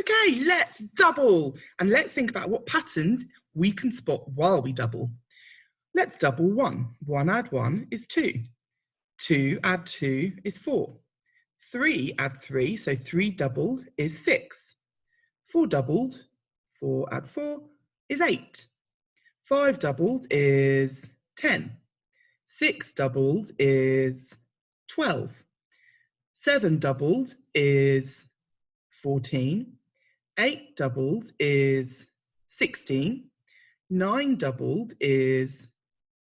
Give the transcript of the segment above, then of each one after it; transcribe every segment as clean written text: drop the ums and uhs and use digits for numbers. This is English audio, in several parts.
Okay, let's double. And let's think about what patterns we can spot while we double. Let's double 1. 1 add 1 is 2. 2 add 2 is 4. 3 add 3, so 3 doubled is 6. 4 doubled, 4 add 4 is 8. 5 doubled is 10. 6 doubled is 12. 7 doubled is 14. 8 doubled is 16. 9 doubled is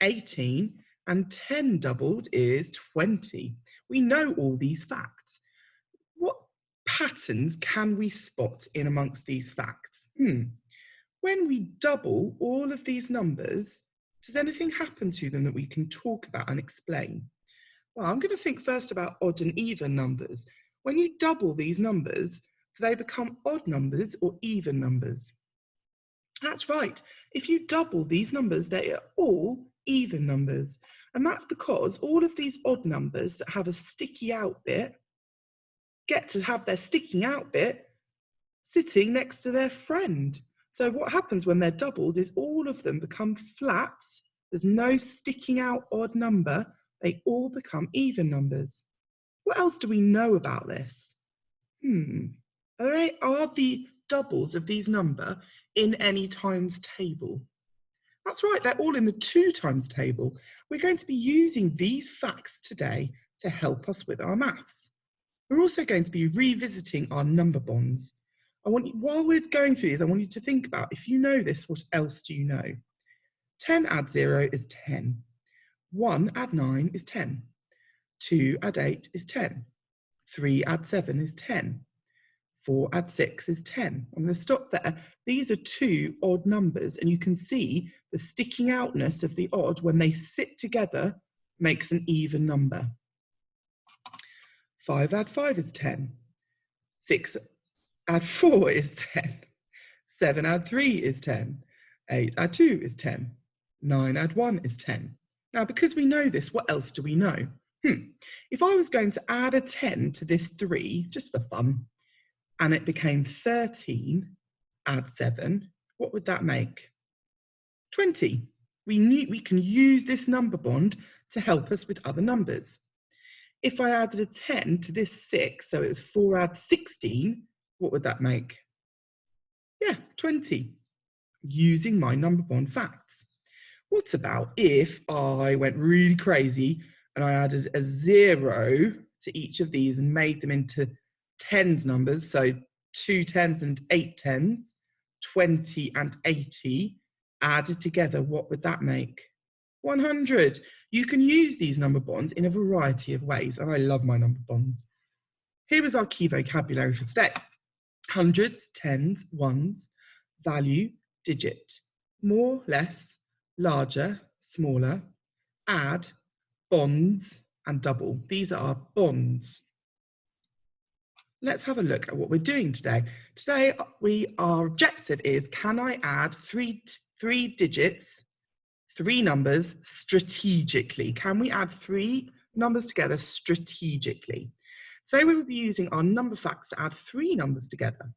18. And 10 doubled is 20. We know all these facts. What patterns can we spot in amongst these facts? When we double all of these numbers, does anything happen to them that we can talk about and explain? Well, I'm going to think first about odd and even numbers. When you double these numbers, do they become odd numbers or even numbers? That's right. If you double these numbers, they are all even numbers. And that's because all of these odd numbers that have a sticky out bit get to have their sticking out bit sitting next to their friend. So what happens when they're doubled is all of them become flat. There's no sticking out odd number. They all become even numbers. What else do we know about this? Are the doubles of these numbers in any times table? That's right, they're all in the 2 times table. We're going to be using these facts today to help us with our maths. We're also going to be revisiting our number bonds. While we're going through these, I want you to think about, if you know this, what else do you know? 10 add 0 is 10. 1 add 9 is 10. 2 add 8 is 10. 3 add 7 is 10. 4 add 6 is 10. I'm going to stop there. These are 2 odd numbers, and you can see the sticking outness of the odd when they sit together makes an even number. 5 add 5 is 10. 6 add 4 is 10. 7 add 3 is 10. 8 add 2 is 10. 9 add 1 is 10. Now, because we know this, what else do we know? If I was going to add a 10 to this 3, just for fun, and it became 13, add 7, what would that make? 20. We can use this number bond to help us with other numbers. If I added a 10 to this 6, so it was 4 add 16, what would that make? Yeah, 20, using my number bond facts. What about if I went really crazy and I added a 0 to each of these and made them into tens numbers, so 2 10s and 8 10s, 20 and 80, added together, what would that make? 100. You can use these number bonds in a variety of ways, and I love my number bonds. Here is our key vocabulary for today. Hundreds, tens, ones, value, digit, more, less, larger, smaller, add, bonds, and double. These are our bonds. Let's have a look at what we're doing today. Today, our objective is, can I add three digits, 3 numbers strategically? Can we add 3 numbers together strategically? So we will be using our number facts to add 3 numbers together.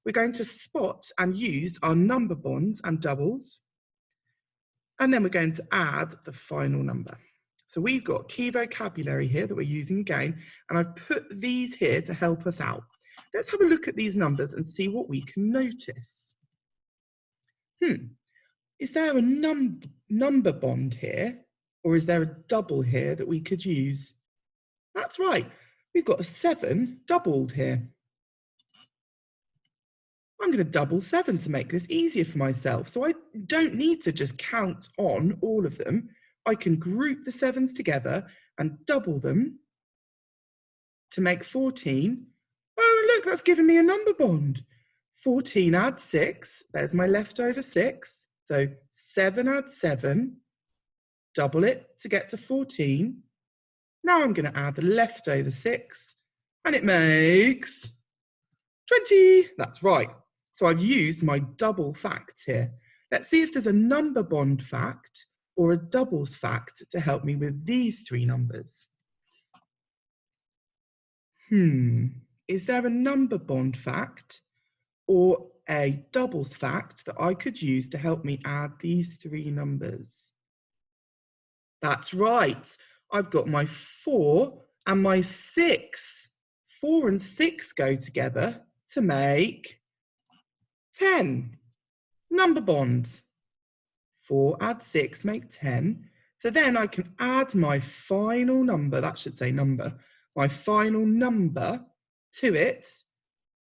We're going to spot and use our number bonds and doubles, and then we're going to add the final number. So we've got key vocabulary here that we're using again, and I've put these here to help us out. Let's have a look at these numbers and see what we can notice. Is there a number bond here, or is there a double here that we could use? That's right, we've got a 7 doubled here. I'm going to double 7 to make this easier for myself. So I don't need to just count on all of them. I can group the 7s together and double them to make 14. Oh, look, that's given me a number bond. 14 adds 6. There's my leftover 6. So 7 adds 7. Double it to get to 14. Now I'm going to add the leftover 6. And it makes 20. That's right. So I've used my double facts here. Let's see if there's a number bond fact or a doubles fact to help me with these 3 numbers. Is there a number bond fact or a doubles fact that I could use to help me add these three numbers? That's right. I've got my 4 and my 6. 4 and 6 go together to make 10. Number bonds. 4 add 6 make 10. So then I can add my final number, that should say number, my final number to it.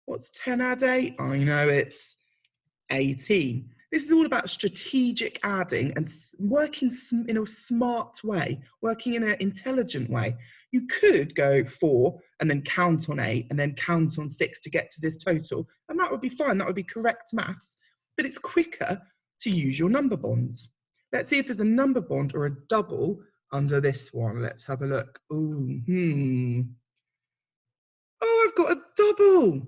What's 10 add 8? I know it's 18. This is all about strategic adding and working in a smart way, working in an intelligent way. You could go 4 and then count on 8 and then count on 6 to get to this total, and that would be fine. That would be correct maths, but it's quicker to use your number bonds. Let's see if there's a number bond or a double under this one. Let's have a look. Ooh, Oh, I've got a double.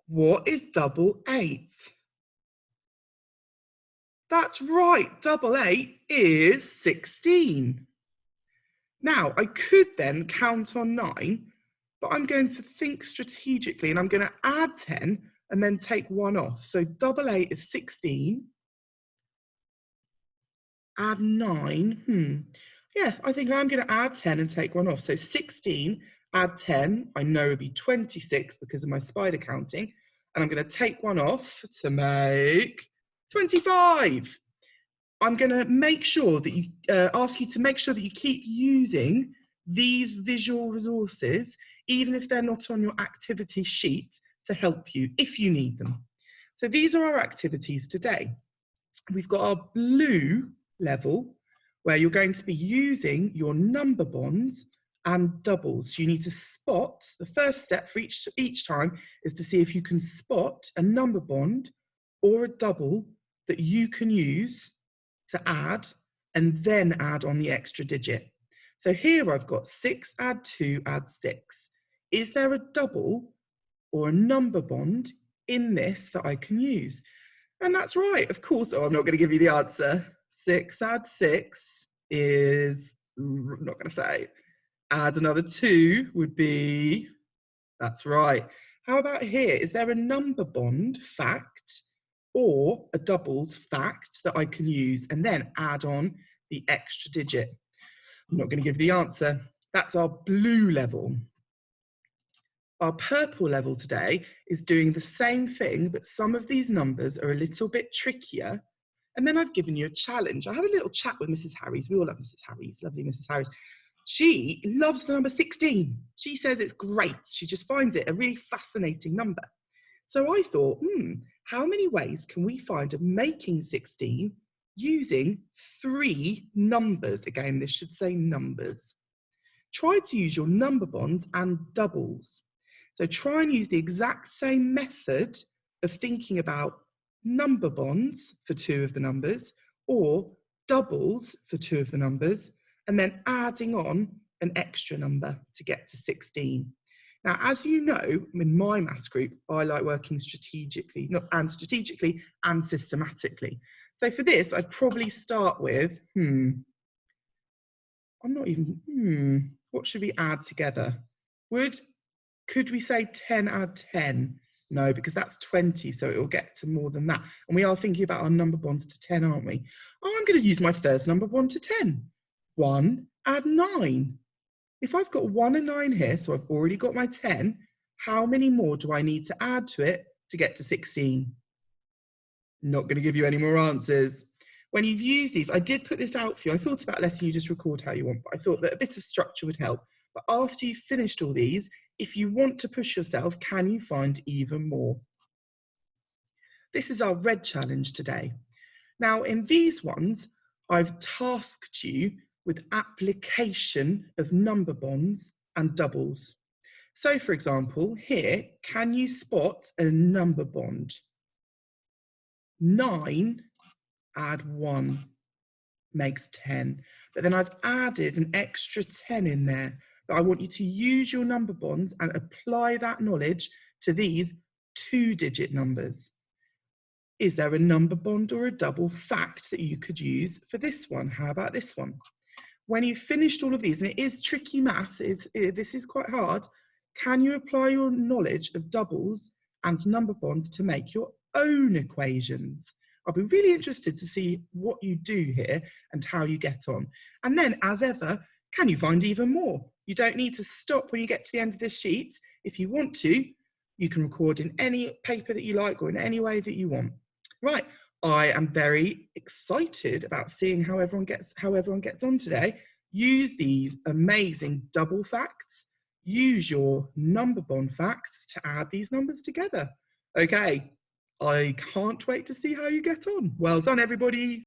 What is double 8? That's right, double 8 is 16. Now, I could then count on 9, but I'm going to think strategically and I'm going to add 10 and then take 1 off. So double 8 is 16. Add 9. Yeah, I think I'm going to add 10 and take 1 off. So 16, add 10, I know it'd be 26 because of my spider counting. And I'm going to take 1 off to make 25. I'm going to make sure that you ask you to make sure that you keep using these visual resources, even if they're not on your activity sheet, to help you if you need them. So these are our activities today. We've got our blue level where you're going to be using your number bonds and doubles. So you need to spot, the first step for each time is to see if you can spot a number bond or a double that you can use to add and then add on the extra digit. So here I've got 6 add 2 add 6. Is there a double or a number bond in this that I can use? And that's right, of course. Oh, I'm not going to give you the answer. 6 add 6 is, I'm not going to say. Add another 2 would be, that's right. How about here? Is there a number bond fact or a doubles fact that I can use and then add on the extra digit? I'm not going to give you the answer. That's our blue level. Our purple level today is doing the same thing, but some of these numbers are a little bit trickier. And then I've given you a challenge. I had a little chat with Mrs. Harries. We all love Mrs. Harries, lovely Mrs. Harries. She loves the number 16. She says it's great. She just finds it a really fascinating number. So I thought, how many ways can we find of making 16 using 3 numbers? Again, this should say numbers. Try to use your number bonds and doubles. So try and use the exact same method of thinking about number bonds for 2 of the numbers or doubles for 2 of the numbers, and then adding on an extra number to get to 16. Now, as you know, in my maths group, I like working strategically and systematically. So for this, I'd probably start with, what should we add together? Could we say 10 add 10? No, because that's 20, so it will get to more than that. And we are thinking about our number bonds to 10, aren't we? Oh, I'm going to use my first number bond to 10. 1 add 9. If I've got 1 and 9 here, so I've already got my 10, how many more do I need to add to it to get to 16? Not going to give you any more answers. When you've used these, I did put this out for you. I thought about letting you just record how you want, but I thought that a bit of structure would help. But after you've finished all these, if you want to push yourself, can you find even more? This is our red challenge today. Now, in these ones, I've tasked you with application of number bonds and doubles. So, for example, here, can you spot a number bond? 9 add 1 makes 10. But then I've added an extra 10 in there. But I want you to use your number bonds and apply that knowledge to these 2-digit numbers. Is there a number bond or a double fact that you could use for this one? How about this one? When you've finished all of these, and it is tricky math, this is quite hard, can you apply your knowledge of doubles and number bonds to make your own equations. I'll be really interested to see what you do here and how you get on. And then, as ever, can you find even more? You don't need to stop when you get to the end of this sheet. If you want to, you can record in any paper that you like or in any way that you want. Right, I am very excited about seeing how everyone gets on today. Use these amazing double facts. Use your number bond facts to add these numbers together. Okay, I can't wait to see how you get on. Well done, everybody.